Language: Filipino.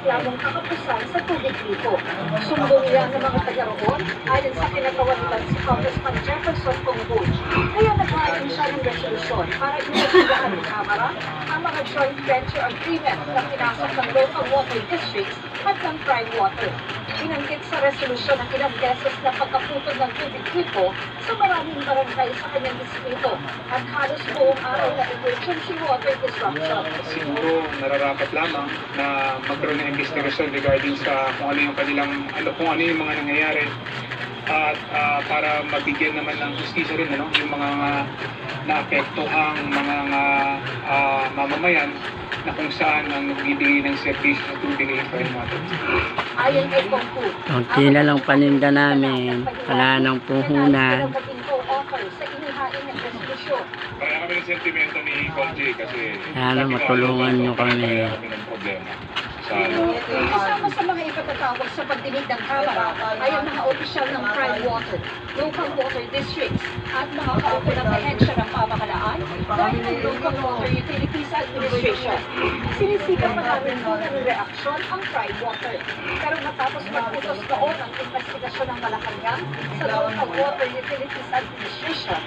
reklamong kakapusan sa tubig dito. Sumbong yan ng mga taga roon ayon sa kinagawa nila si Congressman Jefferson Tongbong. Kaya naghain siya ng resolusyon para imbestigahan ng Kamara ang mga joint venture agreement na pinasok ng local water districts at ng prime water. Binanggit sa resolusyon ang ilang beses na pagkaputol ng tubig dito sa maraming barangay sa kanyang distrito at halos buong araw na emergency water disruption. Siguro nararapat lamang na magkaroon ng investigasyon regarding sa kung ano yung kanilang, kung ano yung mga nangyayari at para mabigyan naman ng justisya rin yung mga naapektuhang mga mamamayan na kung saan ang nagbibigay ng serbisyo sa tubig ay prime water. Ayon kay Kongku, Kunti na lang paninda namin. Wala nang puhunan. sa inihain ng resolusyon. Kaya kami ng sentimento ni Col J kasi Sana matulungan nyo kami. ng problema. Kasama sa mga ipagkatawag sa pagdinig ng Kamara ay ang mga opisyal ng prime water, local water districts at mga kaupo ng ahensya ng pamahalaan dahil ng Local Water Utilities Administration. Sinisikap pa namin muna ng reaksyon ang prime water. Pero matapos magputos noon ang investigasyon ng Malacanang sa Local Water Utilities Administration,